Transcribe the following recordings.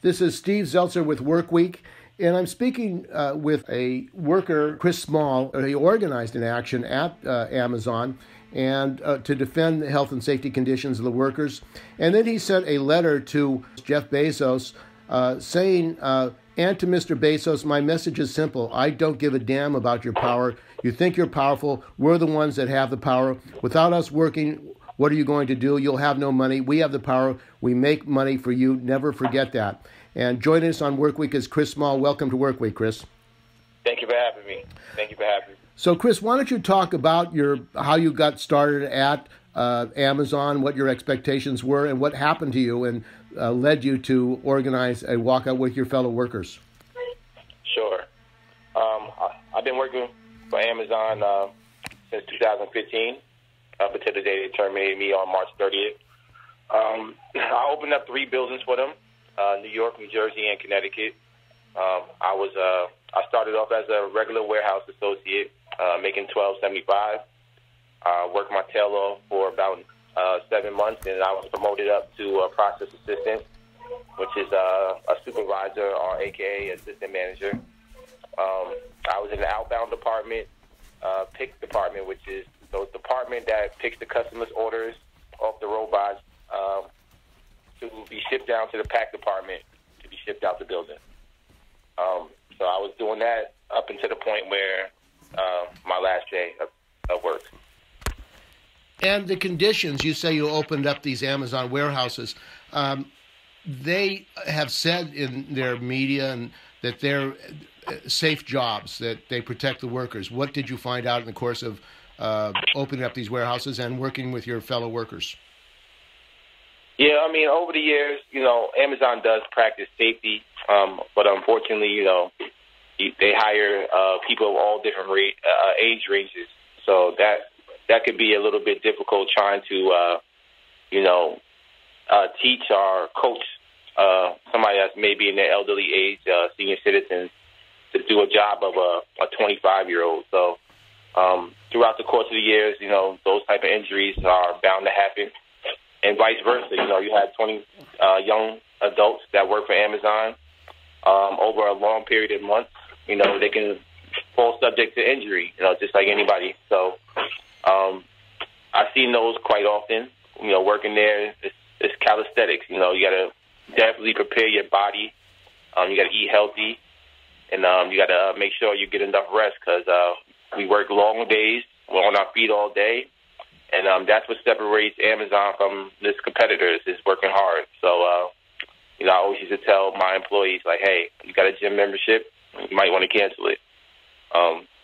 This is Steve Zeltzer with WorkWeek, and I'm speaking with a worker, Chris Small. He organized an action at Amazon and to defend the health and safety conditions of the workers. And then he sent a letter to Jeff Bezos saying, and to Mr. Bezos, my message is simple. I don't give a damn about your power. You think you're powerful. We're the ones that have the power. Without us working, what are you going to do? You'll have no money. We have the power. We make money for you. Never forget that. And joining us on WorkWeek is Chris Small. Welcome to WorkWeek, Chris. Thank you for having me. So, Chris, why don't you talk about how you got started at Amazon, what your expectations were, and what happened to you and led you to organize a walkout with your fellow workers? Sure. I've been working for Amazon since 2015, up until the day they terminated me on March 30th. I opened up 3 buildings for them, New York, New Jersey, and Connecticut. I started off as a regular warehouse associate, making $12.75. Worked my tail off for about 7 months, and I was promoted up to a process assistant, which is a supervisor, or AKA assistant manager. I was in the outbound department, pick department, which is the department that picks the customer's orders off the robots to be shipped down to the pack department to be shipped out the building. So I was doing that up until the point where my last day of work. And the conditions, you say you opened up these Amazon warehouses. They have said in their media that they're safe jobs, that they protect the workers. What did you find out in the course of opening up these warehouses and working with your fellow workers? Yeah, I mean, over the years, Amazon does practice safety, but unfortunately, they hire people of all different age ranges, so that could be a little bit difficult trying to, teach or coach somebody that's maybe in their elderly age, senior citizens, to do a job of a 25-year-old. So throughout the course of the years, those type of injuries are bound to happen. And vice versa, you have 20 young adults that work for Amazon over a long period of months. They can fall subject to injury, just like anybody. So I've seen those quite often. Working there, it's calisthenics. You got to definitely prepare your body. You got to eat healthy, and you got to make sure you get enough rest because we work long days. We're on our feet all day. And that's what separates Amazon from its competitors, is working hard. So, I always used to tell my employees, like, hey, you got a gym membership, you might want to cancel it.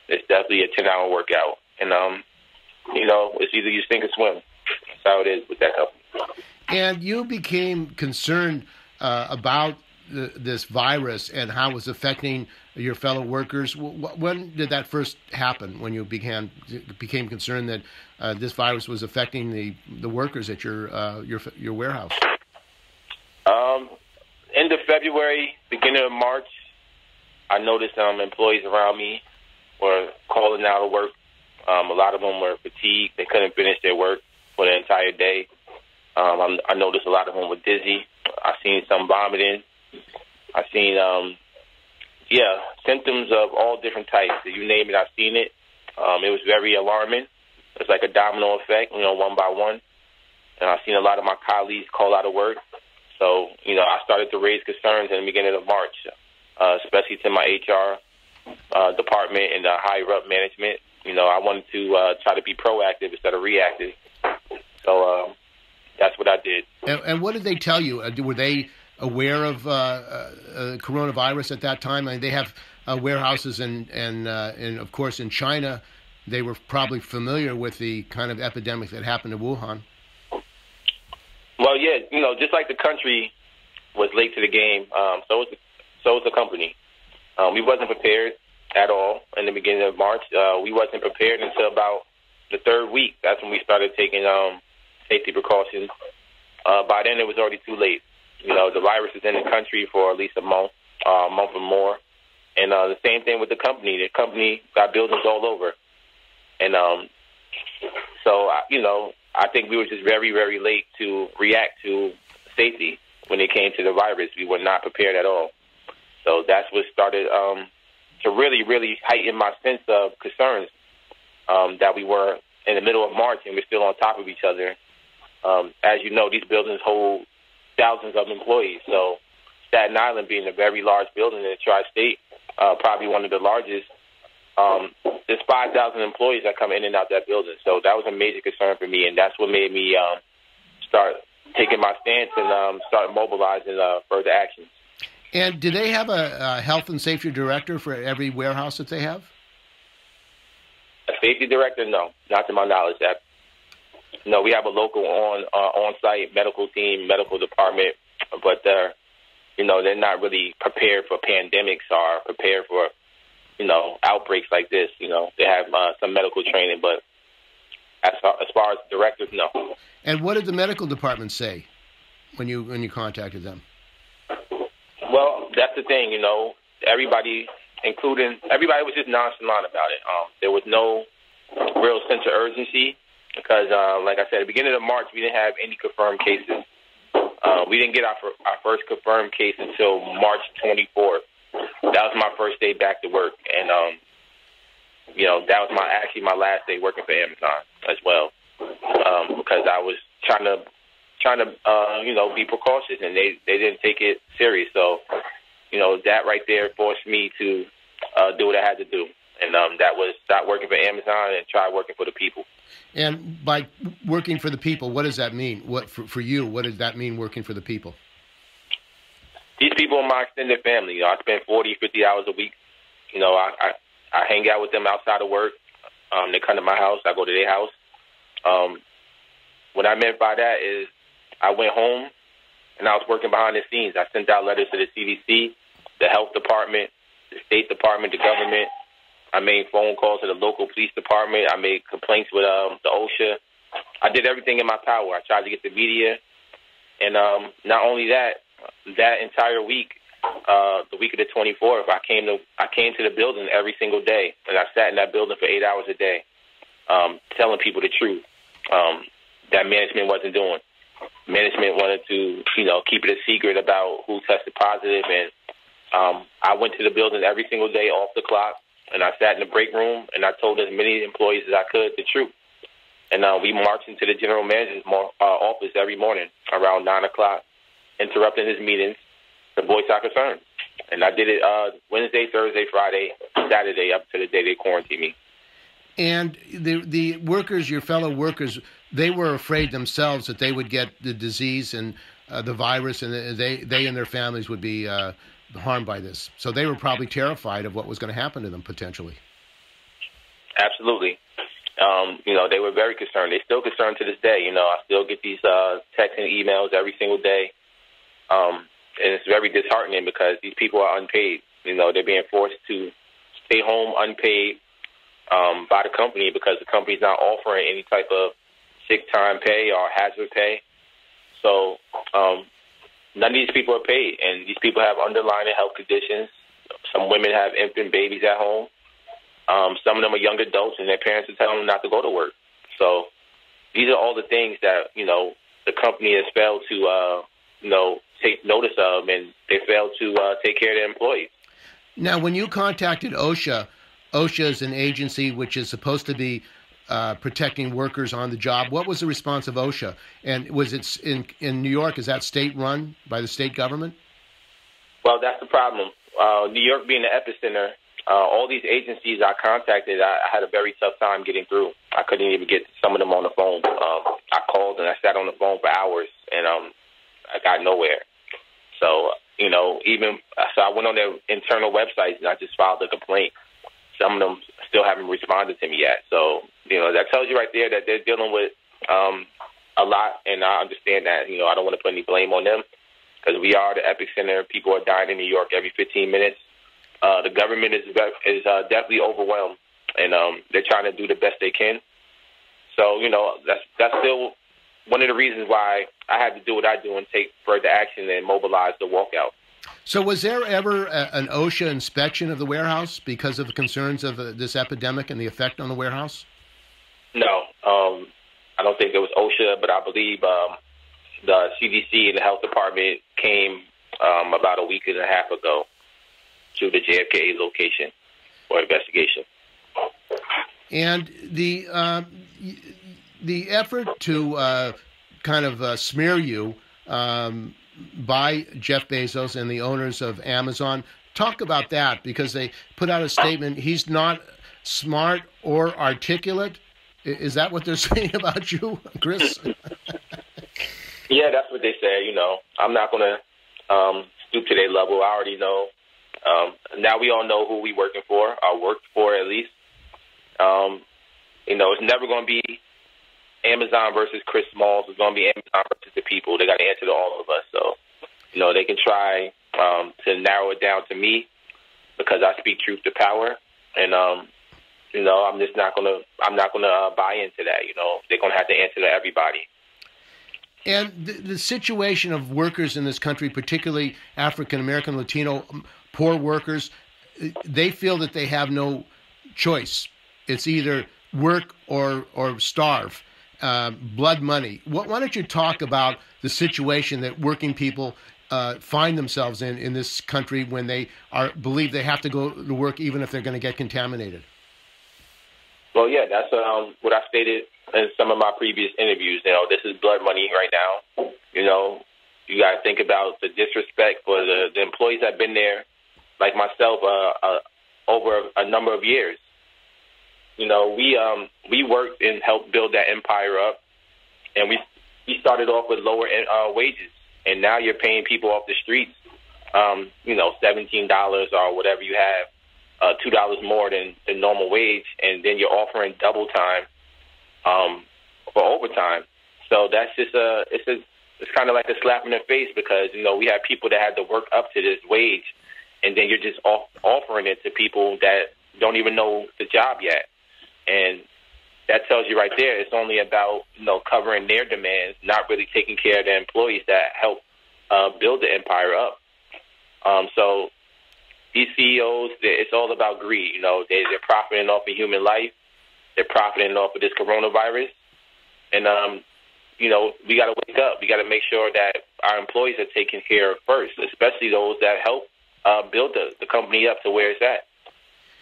It's definitely a 10-hour workout. And, it's either you sink or swim. That's how it is with that company. And you became concerned about this virus and how it was affecting your fellow workers. When did that first happen, when you became concerned that this virus was affecting the workers at your warehouse? End of February, beginning of March, I noticed employees around me were calling out of work. A lot of them were fatigued. They couldn't finish their work for the entire day. I noticed a lot of them were dizzy. I seen some vomiting. I seen, symptoms of all different types. You name it, I've seen it. It was very alarming. It's like a domino effect, one by one. And I've seen a lot of my colleagues call out of work. So, I started to raise concerns in the beginning of March, especially to my HR department and the higher-up management. I wanted to try to be proactive instead of reactive. So that's what I did. And what did they tell you? Were they aware of coronavirus at that time? I mean, they have warehouses and of course in China. They were probably familiar with the kind of epidemic that happened in Wuhan. Well, yeah, just like the country was late to the game, so was the company. We wasn't prepared at all in the beginning of March. We wasn't prepared until about the 3rd week. That's when we started taking safety precautions. By then, it was already too late. The virus is in the country for at least a month or more. And the same thing with the company. The company got buildings all over. And so, I think we were just very, very late to react to safety. when it came to the virus. We were not prepared at all. So that's what started to really, really heighten my sense of concerns that we were in the middle of March and we're still on top of each other. As you know, these buildings hold thousands of employees. So Staten Island being a very large building in the tri-state, probably one of the largest, there's 5,000 employees that come in and out that building. So that was a major concern for me, and that's what made me start taking my stance and start mobilizing further actions. And do they have a health and safety director for every warehouse that they have? A safety director? No, not to my knowledge. No, we have a local on-site medical team, medical department, but they're not really prepared for pandemics or prepared for, outbreaks like this. They have some medical training, but as far as directors, no. And what did the medical department say when you contacted them? Well, that's the thing, everybody was just nonchalant about it. There was no real sense of urgency because, like I said, at the beginning of March, we didn't have any confirmed cases. We didn't get our first confirmed case until March 24th. That was my first day back to work, and that was my last day working for Amazon as well, because I was trying to be precautious, and they didn't take it serious. So, that right there forced me to do what I had to do, and that was stop working for Amazon and try working for the people. And by working for the people, what does that mean? What for you? What does that mean, working for the people? These people are my extended family. I spend 40, 50 hours a week. I hang out with them outside of work. They come to my house. I go to their house. What I meant by that is I went home and I was working behind the scenes. I sent out letters to the CDC, the health department, the State Department, the government. I made phone calls to the local police department. I made complaints with the OSHA. I did everything in my power. I tried to get the media. And not only that entire week, the week of the 24th, I came to the building every single day, and I sat in that building for 8 hours a day, telling people the truth that management wasn't doing. Management wanted to, keep it a secret about who tested positive, and I went to the building every single day off the clock, and I sat in the break room, and I told as many employees as I could the truth. And we marched into the general manager's office every morning around 9 o'clock, interrupting his meetings to voice our concerns. And I did it Wednesday, Thursday, Friday, Saturday, up to the day they quarantined me. And the workers, your fellow workers, they were afraid themselves that they would get the disease and the virus, and they and their families would be harmed by this. So they were probably terrified of what was going to happen to them potentially. Absolutely. They were very concerned. They're still concerned to this day. I still get these texts and emails every single day. And it's very disheartening because these people are unpaid. They're being forced to stay home unpaid by the company because the company's not offering any type of sick time pay or hazard pay. So none of these people are paid, and these people have underlying health conditions. Some women have infant babies at home. Some of them are young adults, and their parents are telling them not to go to work. So these are all the things that, the company has failed to, take notice of, and they failed to take care of their employees. Now, when you contacted OSHA, OSHA is an agency which is supposed to be protecting workers on the job. What was the response of OSHA? And was it in New York? Is that state-run by the state government? Well, that's the problem. New York being the epicenter, all these agencies I contacted, I had a very tough time getting through. I couldn't even get some of them on the phone. I called and I sat on the phone for hours, and I got nowhere. So, so I went on their internal websites and I just filed a complaint. Some of them still haven't responded to me yet. So, that tells you right there that they're dealing with a lot, and I understand that. I don't want to put any blame on them because we are the epicenter. People are dying in New York every 15 minutes. The government is definitely overwhelmed, and they're trying to do the best they can. So, that's still one of the reasons why I had to do what I do and take further action and mobilize the walkout. So was there ever an OSHA inspection of the warehouse because of the concerns of this epidemic and the effect on the warehouse? No. I don't think it was OSHA, but I believe the CDC and the health department came about a week and a half ago to the JFK location for investigation. And the effort to kind of smear you by Jeff Bezos and the owners of Amazon, talk about that, because they put out a statement, he's not smart or articulate. Is that what they're saying about you, Chris? Yeah, that's what they say. You know, I'm not going to stoop to their level. I already know. Now we all know who we working for, or worked for at least. You know, it's never going to be Amazon versus Chris Smalls. It's going to be Amazon versus the people. They got to answer to all of us. So, you know, they can try to narrow it down to me because I speak truth to power. And, you know, I'm not going to buy into that. You know, they're going to have to answer to everybody. And the situation of workers in this country, particularly African-American, Latino, poor workers, they feel that they have no choice. It's either work or starve, blood money. Why don't you talk about the situation that working people find themselves in this country when they believe they have to go to work even if they're going to get contaminated? Well, yeah, that's what I stated in some of my previous interviews. You know, this is blood money right now. You know, you got to think about the disrespect for the employees that have been there, like myself, over a number of years. You know, we worked and helped build that empire up, and we started off with lower wages, and now you're paying people off the streets, you know, $17 or whatever you have, $2 more than the normal wage, and then you're offering double time for overtime. So that's just it's kind of like a slap in the face, because, you know, we have people that had to work up to this wage, and then you're just offering it to people that don't even know the job yet. And that tells you right there, it's only about, you know, covering their demands, not really taking care of the employees that help build the empire up. So these CEOs, it's all about greed. You know, they're profiting off of human life. They're profiting off of this coronavirus. And, you know, we got to wake up. We got to make sure that our employees are taken care of first, especially those that help build the company up to where it's at.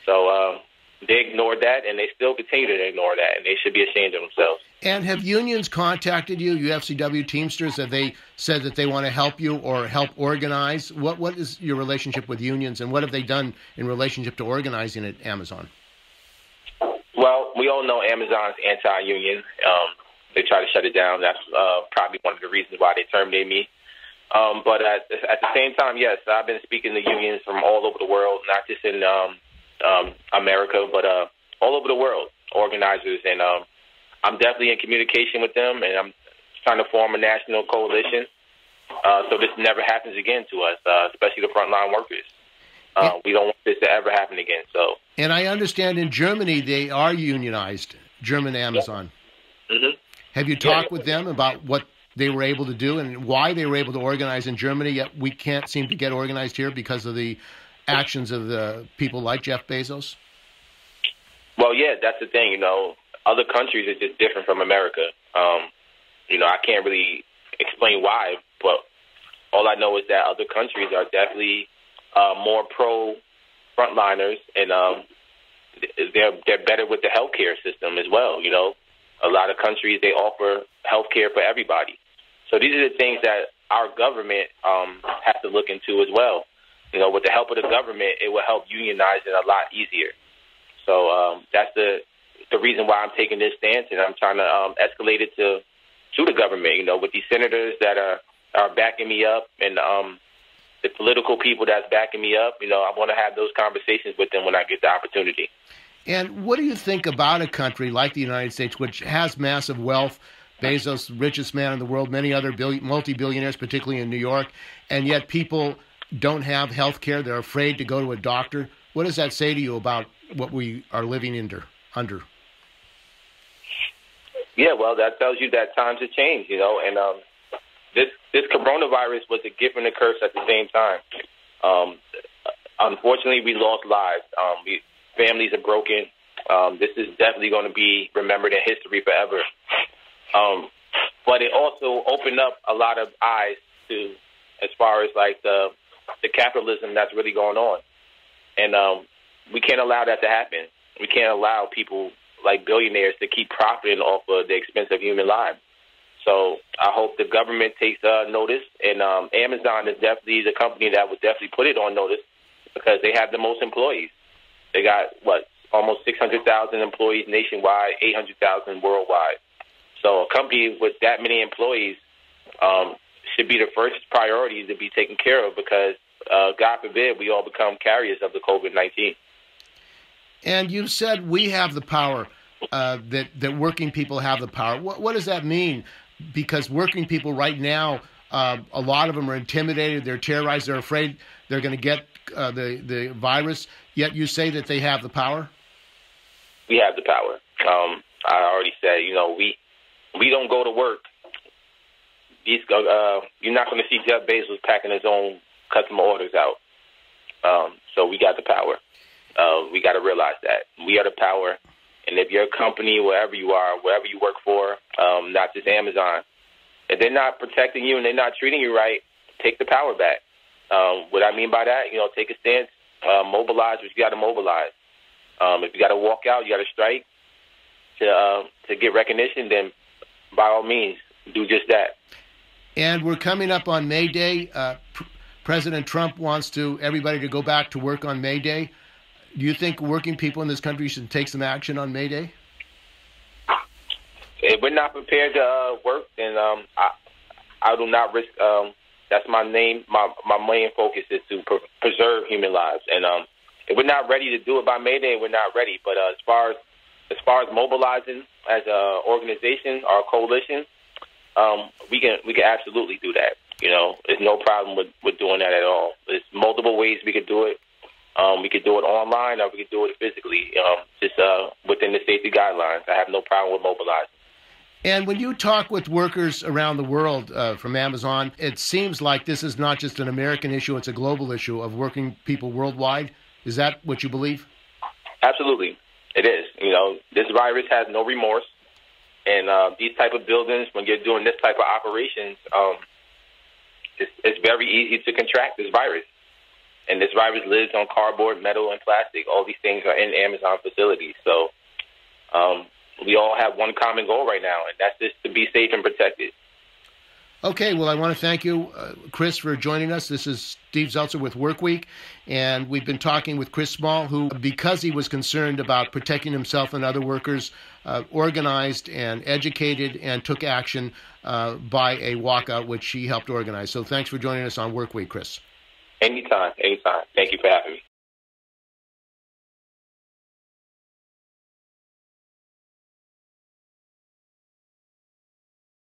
So they ignored that, and they still continue to ignore that, and they should be ashamed of themselves. And have unions contacted you, UFCW Teamsters? Have they said that they want to help you or help organize? What is your relationship with unions, and what have they done in relationship to organizing at Amazon? Well, we all know Amazon's anti-union. They try to shut it down. That's probably one of the reasons why they terminated me. But at the same time, yes, I've been speaking to unions from all over the world, not just in America, but all over the world, organizers. And I'm definitely in communication with them, and I'm trying to form a national coalition so this never happens again to us, especially the frontline workers. We don't want this to ever happen again. So. And I understand in Germany they are unionized, German Amazon. Yeah. Mm-hmm. Have you talked with them about what they were able to do and why they were able to organize in Germany, yet we can't seem to get organized here because of the actions of the people like Jeff Bezos? Well, yeah, that's the thing. You know, other countries are just different from America. You know, I can't really explain why, but all I know is that other countries are definitely more pro frontliners, and they're better with the healthcare system as well. You know, a lot of countries, they offer healthcare for everybody. So these are the things that our government has to look into as well. You know, with the help of the government, it will help unionize it a lot easier. So that's the reason why I'm taking this stance, and I'm trying to escalate it to the government. You know, with these senators that are backing me up, and the political people that's backing me up. You know, I want to have those conversations with them when I get the opportunity. And what do you think about a country like the United States, which has massive wealth, Bezos, the richest man in the world, many other multi-billionaires, particularly in New York, and yet people don't have health care? They're afraid to go to a doctor. What does that say to you about what we are living under? Yeah, well, that tells you that times have changed, you know, and this coronavirus was a gift and a curse at the same time. Unfortunately, we lost lives. Families are broken. This is definitely going to be remembered in history forever. but it also opened up a lot of eyes to, as far as like the capitalism that's really going on. And we can't allow that to happen. We can't allow people like billionaires to keep profiting off of the expense of human lives. So I hope the government takes notice, and Amazon is definitely the company that would definitely put it on notice because they have the most employees. They got, almost 600,000 employees nationwide, 800,000 worldwide. So a company with that many employees should be the first priority to be taken care of because, God forbid, we all become carriers of the COVID-19. And you said we have the power, that working people have the power. What does that mean? Because working people right now, a lot of them are intimidated, they're terrorized, they're afraid they're going to get the virus, yet you say that they have the power? We have the power. I already said, we don't go to work. You're not going to see Jeff Bezos packing his own customer orders out. So we got the power. We got to realize that. We are the power. And if your company, wherever you are, wherever you work for, not just Amazon, if they're not protecting you and they're not treating you right, take the power back. What I mean by that, take a stance, mobilize what you got to mobilize. If you got to walk out, you got to strike to get recognition, then by all means, do just that. And we're coming up on May Day. President Trump wants everybody to go back to work on May Day. Do you think working people in this country should take some action on May Day? If we're not prepared to work, then I do not risk. That's my name. My main focus is to preserve human lives. And if we're not ready to do it by May Day, we're not ready. But as far as mobilizing as an organization or a coalition, we can absolutely do that. There's no problem with doing that at all. There's multiple ways we could do it. We could do it online or we could do it physically, just within the safety guidelines. I have no problem with mobilizing. And when you talk with workers around the world from Amazon, it seems like this is not just an American issue, it's a global issue of working people worldwide. Is that what you believe? Absolutely. It is. This virus has no remorse. And these type of buildings, when you're doing this type of operations, it's very easy to contract this virus. And this virus lives on cardboard, metal, and plastic. All these things are in Amazon facilities. So we all have one common goal right now, and that's just to be safe and protected. Okay, well, I want to thank you, Chris, for joining us. This is Steve Zeltzer with WorkWeek, and we've been talking with Chris Small, who, because he was concerned about protecting himself and other workers, organized and educated and took action by a walkout, which he helped organize. So thanks for joining us on WorkWeek, Chris. Anytime. Thank you for having me.